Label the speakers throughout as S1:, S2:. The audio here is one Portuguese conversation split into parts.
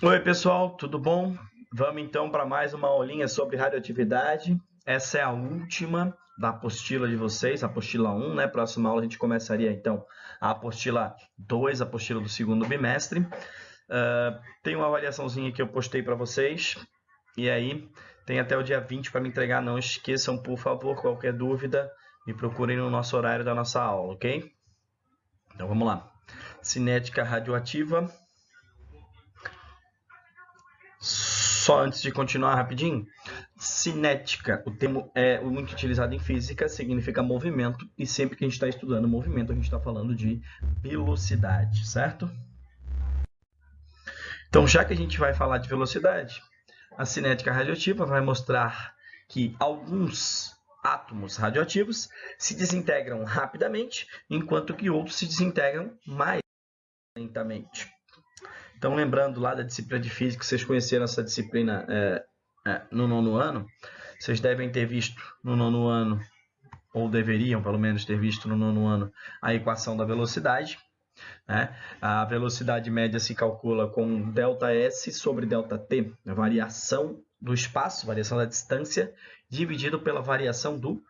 S1: Oi, pessoal, tudo bom? Vamos então para mais uma aulinha sobre radioatividade. Essa é a última da apostila de vocês, a apostila 1, né? Próxima aula a gente começaria então a apostila 2, a apostila do segundo bimestre. Tem uma avaliaçãozinha que eu postei para vocês, e aí tem até o dia 20 para me entregar. Não esqueçam, por favor, qualquer dúvida, me procurem no nosso horário da nossa aula, ok? Então vamos lá. Cinética radioativa. Só antes de continuar rapidinho, cinética, o termo é muito utilizado em física, significa movimento, e sempre que a gente está estudando movimento, a gente está falando de velocidade, certo? Então, já que a gente vai falar de velocidade, a cinética radioativa vai mostrar que alguns átomos radioativos se desintegram rapidamente, enquanto que outros se desintegram mais lentamente. Então, lembrando lá da disciplina de física, vocês conheceram essa disciplina no nono ano, vocês devem ter visto no nono ano, ou deveriam pelo menos ter visto no nono ano, a equação da velocidade. Né? A velocidade média se calcula com ΔS sobre ΔT, a variação do espaço, variação da distância, dividido pela variação do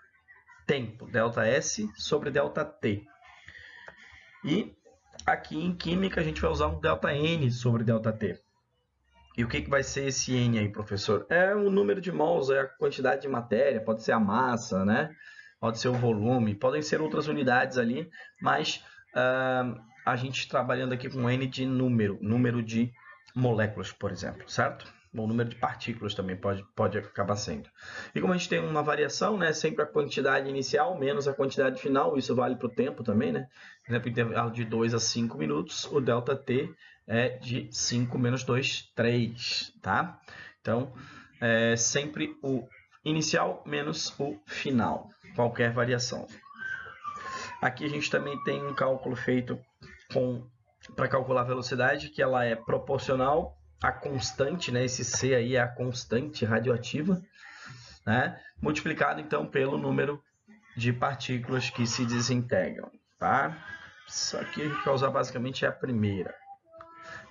S1: tempo, ΔS sobre ΔT. E aqui em química a gente vai usar um ΔN sobre ΔT. E o que vai ser esse N aí, professor? É o número de mols, é a quantidade de matéria, pode ser a massa, né? Pode ser o volume, podem ser outras unidades ali, mas a gente trabalhando aqui com N de número de moléculas, por exemplo, certo? O número de partículas também pode acabar sendo. E como a gente tem uma variação, né? Sempre a quantidade inicial menos a quantidade final, isso vale para o tempo também, né? Por exemplo, intervalo de 2 a 5 minutos, o ΔT é de 5 menos 2, 3, tá? Então, é sempre o inicial menos o final, qualquer variação. Aqui a gente também tem um cálculo feito para calcular a velocidade, que ela é proporcional à constante, né? Esse C aí é a constante radioativa, né? Multiplicado então pelo número de partículas que se desintegram, tá? Isso aqui a gente vai usar basicamente a primeira.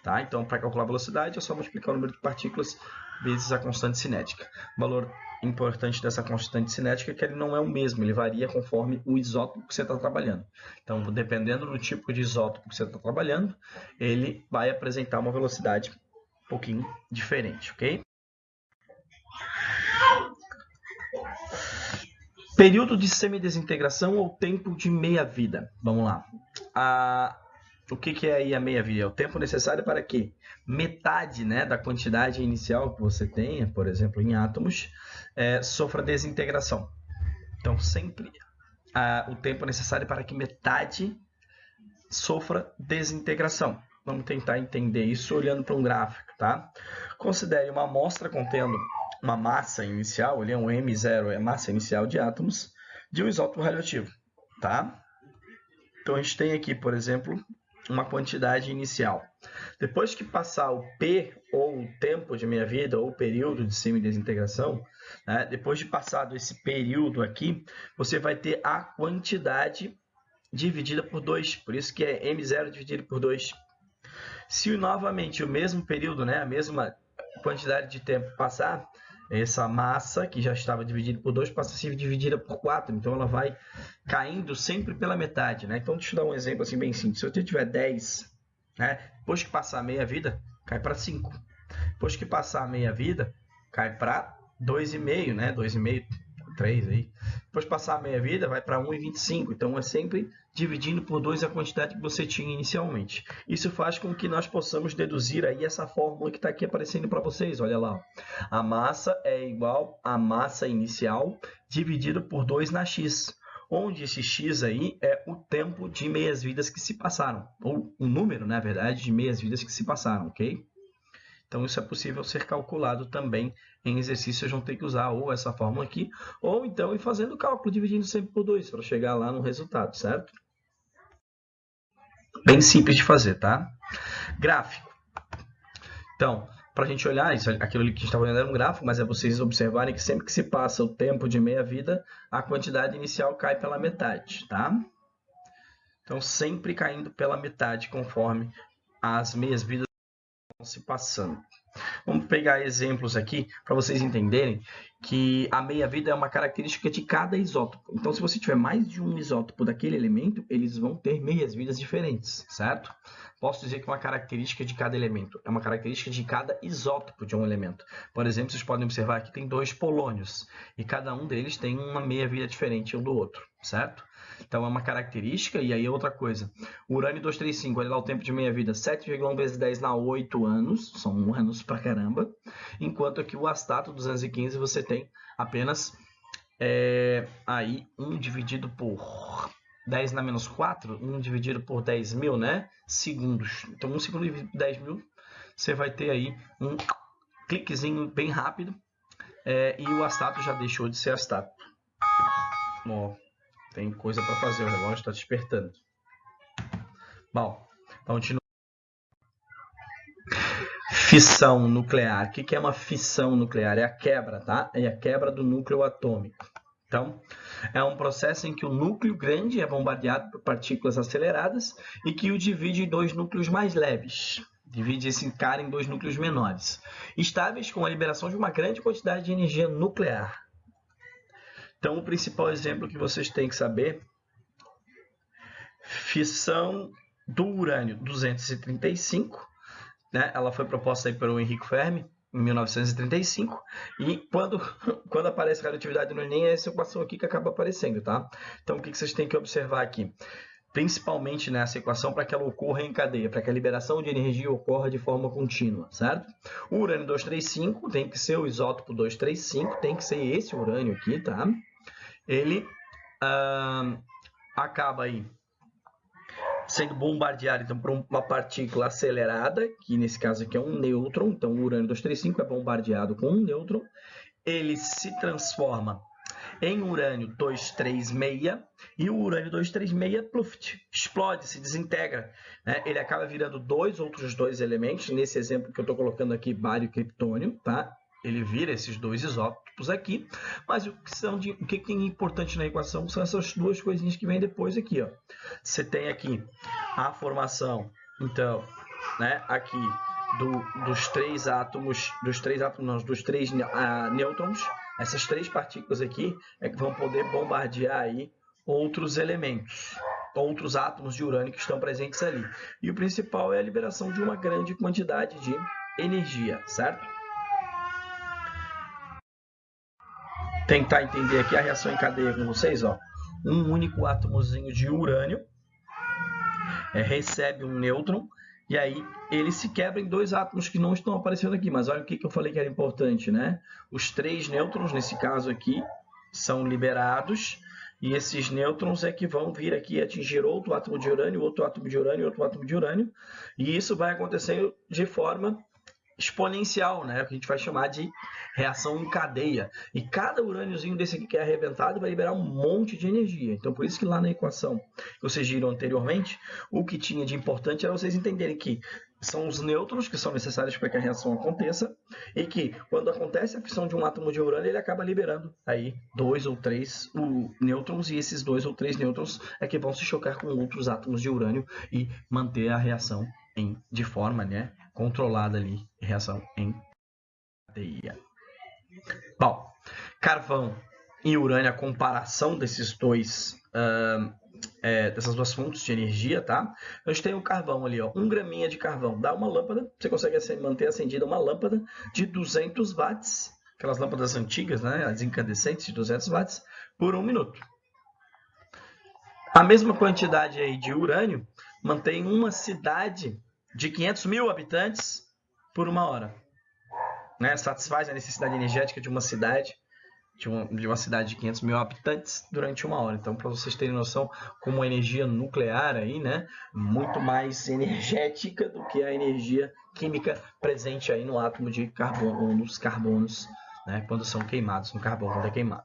S1: Tá? Então, para calcular a velocidade, é só multiplicar o número de partículas vezes a constante cinética. O valor importante dessa constante cinética é que ele não é o mesmo, ele varia conforme o isótopo que você está trabalhando. Então, dependendo do tipo de isótopo que você está trabalhando, ele vai apresentar uma velocidade um pouquinho diferente, ok? Período de semidesintegração ou tempo de meia-vida. Vamos lá. O que é aí a meia-vida? É o tempo necessário para que metade, né, da quantidade inicial que você tenha, por exemplo, em átomos, sofra desintegração. Então, sempre o tempo necessário para que metade sofra desintegração. Vamos tentar entender isso olhando para um gráfico, tá? Considere uma amostra contendo uma massa inicial, ali é um M0, é a massa inicial de átomos, de um isótopo radioativo, tá? Então, a gente tem aqui, por exemplo, uma quantidade inicial. Depois que passar o P, ou o tempo de meia-vida, ou o período de semidesintegração, né, depois de passado esse período aqui, você vai ter a quantidade dividida por 2, por isso que é M0 dividido por 2. Se novamente o mesmo período, né, a mesma quantidade de tempo passar, essa massa que já estava dividida por 2 passa a ser dividida por 4, então ela vai caindo sempre pela metade, né? Então deixa eu dar um exemplo assim bem simples. Se eu tiver 10, né, depois que passar a meia vida, cai para 5. Depois que passar a meia vida, cai para 2,5, né? 2,5, 3 aí. Depois de passar a meia vida, vai para 1,25. Então é sempre dividindo por 2 a quantidade que você tinha inicialmente. Isso faz com que nós possamos deduzir aí essa fórmula que está aqui aparecendo para vocês. Olha lá. A massa é igual à massa inicial dividido por 2 na x. Onde esse x aí é o tempo de meias-vidas que se passaram. Ou o número, na verdade, de meias-vidas que se passaram, ok? Então, isso é possível ser calculado também em exercícios. Vão ter que usar ou essa fórmula aqui, ou então ir fazendo o cálculo, dividindo sempre por 2, para chegar lá no resultado, certo? Bem simples de fazer, tá? Gráfico. Então, para a gente olhar, aquilo ali que a gente estava olhando era um gráfico, mas é vocês observarem que sempre que se passa o tempo de meia-vida, a quantidade inicial cai pela metade, tá? Então, sempre caindo pela metade, conforme as meias-vidas se passando. Vamos pegar exemplos aqui para vocês entenderem que a meia-vida é uma característica de cada isótopo. Então, se você tiver mais de um isótopo daquele elemento, eles vão ter meias-vidas diferentes, certo? Posso dizer que é uma característica de cada elemento, é uma característica de cada isótopo de um elemento. Por exemplo, vocês podem observar que tem 2 polônios e cada um deles tem uma meia-vida diferente um do outro, certo? Então, é uma característica, e aí é outra coisa. O urânio 235, olha lá o tempo de meia-vida, 7,1 vezes 10 na 8 anos, são anos pra caramba, enquanto que o astato 215 você tem apenas aí 1 dividido por 10 na menos 4, 1 dividido por 10 mil, né? Segundos. Então, 1 segundo dividido por 10 mil, você vai ter aí um cliquezinho bem rápido, e o astato já deixou de ser astato. Ó, tem coisa para fazer, o relógio está despertando. Bom, continua. Fissão nuclear. O que é uma fissão nuclear? É a quebra, tá? É a quebra do núcleo atômico. Então, é um processo em que o núcleo grande é bombardeado por partículas aceleradas e que o divide em 2 núcleos mais leves. Divide esse cara em 2 núcleos menores, estáveis com a liberação de uma grande quantidade de energia nuclear. Então, o principal exemplo que vocês têm que saber, fissão do urânio 235, né? Ela foi proposta aí pelo Enrico Fermi, em 1935, e quando aparece radioatividade no Enem, é essa equação aqui que acaba aparecendo, tá? Então, o que vocês têm que observar aqui? Principalmente nessa equação, para que ela ocorra em cadeia, para que a liberação de energia ocorra de forma contínua, certo? O urânio 235 tem que ser o isótopo 235, tem que ser esse urânio aqui, tá? Ele acaba aí sendo bombardeado então, por uma partícula acelerada, que nesse caso aqui é um nêutron, então o urânio 235 é bombardeado com um nêutron, ele se transforma em urânio 236, e o urânio 236 pluft, explode, se desintegra, né? Ele acaba virando outros dois elementos, nesse exemplo que eu estou colocando aqui, bário e criptônio, tá? Ele vira esses 2 isótopos aqui, mas o que tem importante na equação são essas 2 coisinhas que vêm depois aqui, ó. Você tem aqui a formação, então, né, aqui dos 3 átomos, dos 3 nêutrons, essas 3 partículas aqui é que vão poder bombardear aí outros elementos, outros átomos de urânio que estão presentes ali. E o principal é a liberação de uma grande quantidade de energia, certo? Tentar entender aqui a reação em cadeia com vocês, ó. Um único átomozinho de urânio recebe um nêutron, e aí ele se quebra em 2 átomos que não estão aparecendo aqui, mas olha o que eu falei que era importante, né? Os 3 nêutrons, nesse caso aqui, são liberados, e esses nêutrons é que vão vir aqui atingir outro átomo de urânio, outro átomo de urânio, outro átomo de urânio, e isso vai acontecer de forma exponencial, né? Que a gente vai chamar de reação em cadeia. E cada urâniozinho desse aqui que é arrebentado vai liberar um monte de energia. Então, por isso que lá na equação que vocês viram anteriormente, o que tinha de importante era vocês entenderem que são os nêutrons que são necessários para que a reação aconteça, e que quando acontece a fissão de um átomo de urânio, ele acaba liberando aí 2 ou 3 nêutrons, e esses 2 ou 3 nêutrons é que vão se chocar com outros átomos de urânio e manter a reação de forma, né, controlada ali, reação em cadeia. Bom, carvão e urânio, a comparação desses dessas 2 fontes de energia, tá? A gente tem o carvão ali, ó, 1 graminha de carvão dá uma lâmpada, você consegue manter acendida uma lâmpada de 200 watts, aquelas lâmpadas antigas, né, as incandescentes de 200 watts, por 1 minuto. A mesma quantidade aí de urânio mantém uma cidade de 500 mil habitantes por 1 hora. Né? Satisfaz a necessidade energética de uma cidade, de uma cidade de 500 mil habitantes durante 1 hora. Então, para vocês terem noção, como a energia nuclear aí, né, muito mais energética do que a energia química presente aí no átomo de carbono, ou nos carbonos, né, quando são queimados, no carbono quando é queimado.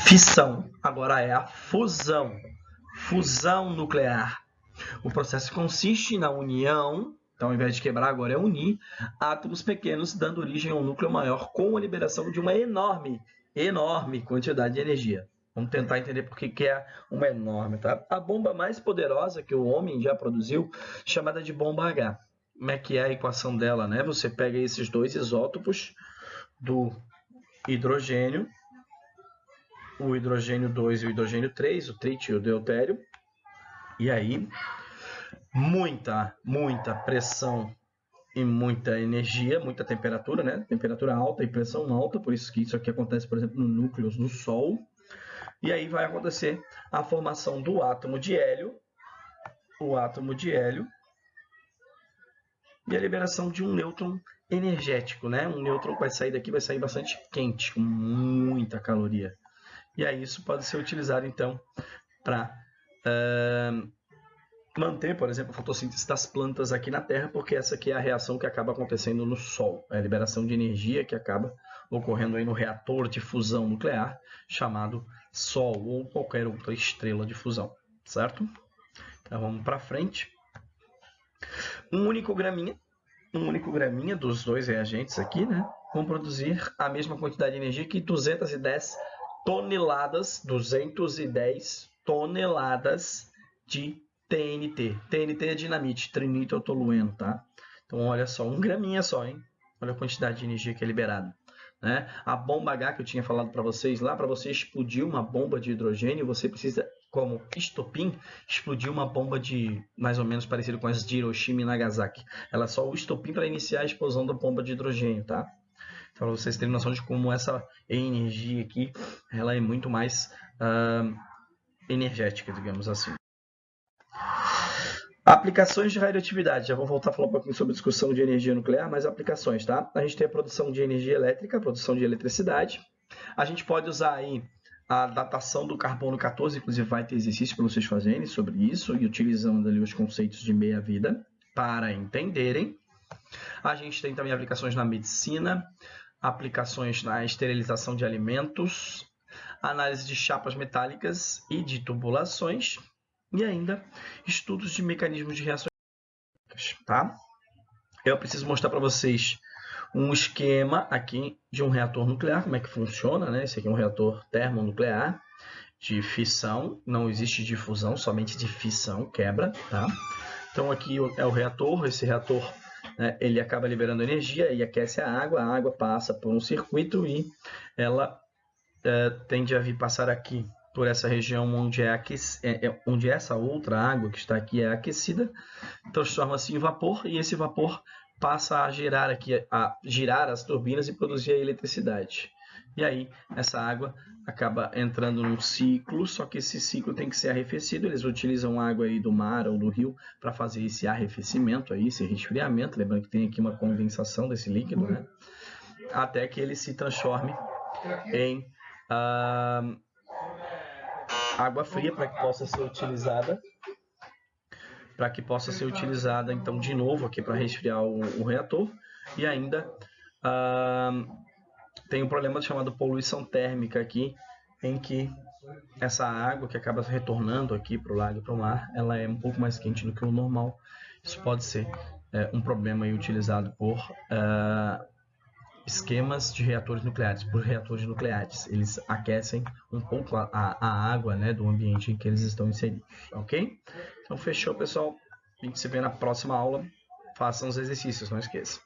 S1: Fissão, agora é a fusão. Fusão nuclear. O processo consiste na união, então ao invés de quebrar agora é unir, átomos pequenos, dando origem a um núcleo maior com a liberação de uma enorme quantidade de energia. Vamos tentar entender por que é uma enorme, tá? A bomba mais poderosa que o homem já produziu, chamada de bomba H. como é que é a equação dela, né? Você pega esses dois isótopos do hidrogênio, o hidrogênio 2 e o hidrogênio 3, o trítio e o deutério, e aí muita pressão e muita energia, muita temperatura, né? Temperatura alta e pressão alta, por isso que isso aqui acontece, por exemplo, no núcleo do Sol. E aí vai acontecer a formação do átomo de hélio, e a liberação de um nêutron energético, né? Um nêutron que vai sair daqui, vai sair bastante quente, com muita caloria. E aí isso pode ser utilizado, então, para manter, por exemplo, a fotossíntese das plantas aqui na Terra, porque essa aqui é a reação que acaba acontecendo no Sol, é a liberação de energia que acaba ocorrendo aí no reator de fusão nuclear, chamado Sol, ou qualquer outra estrela de fusão, certo? Então vamos para frente. Um único graminha dos dois reagentes aqui, né, vão produzir a mesma quantidade de energia que 210 toneladas de TNT. TNT é dinamite, trinitrotolueno, tá? Então, olha só, um graminha só, hein? Olha a quantidade de energia que é liberada. Né? A bomba H que eu tinha falado para vocês lá, para você explodir uma bomba de hidrogênio, você precisa, como estopim, explodir uma bomba de mais ou menos parecido com as de Hiroshima e Nagasaki. Ela é só o estopim para iniciar a explosão da bomba de hidrogênio, tá? Então, para vocês terem noção de como essa energia aqui, ela é muito mais energética, digamos assim. Aplicações de radioatividade. Já vou voltar a falar um pouquinho sobre discussão de energia nuclear, mas aplicações, tá? A gente tem a produção de energia elétrica, a produção de eletricidade. A gente pode usar aí a datação do carbono 14, inclusive vai ter exercício para vocês fazerem sobre isso e utilizando ali os conceitos de meia-vida para entenderem. A gente tem também aplicações na medicina, aplicações na esterilização de alimentos, análise de chapas metálicas e de tubulações, e ainda estudos de mecanismos de reações químicas, tá? Eu preciso mostrar para vocês um esquema aqui de um reator nuclear, como é que funciona, né? Esse aqui é um reator termonuclear de fissão, não existe de fusão, somente de fissão, quebra, tá? Então aqui é o reator, esse reator, né, ele acaba liberando energia e aquece a água passa por um circuito e ela tende a vir passar aqui por essa região onde essa outra água que está aqui é aquecida, transforma-se em vapor e esse vapor passa a girar as turbinas e produzir a eletricidade. E aí essa água acaba entrando num ciclo, só que esse ciclo tem que ser arrefecido. Eles utilizam água aí do mar ou do rio para fazer esse arrefecimento, aí, esse resfriamento. Lembrando que tem aqui uma condensação desse líquido, né? Até que ele se transforme em água fria para que possa ser utilizada, então de novo aqui para resfriar o reator. E ainda tem um problema chamado poluição térmica aqui, em que essa água que acaba retornando aqui para o lago e para o mar, ela é um pouco mais quente do que o normal. Isso pode ser um problema aí utilizado por esquemas de reatores nucleares, por reatores nucleares. Eles aquecem um pouco a água, né, do ambiente em que eles estão inseridos, ok? Então, fechou, pessoal. A gente se vê na próxima aula. Façam os exercícios, não esqueçam.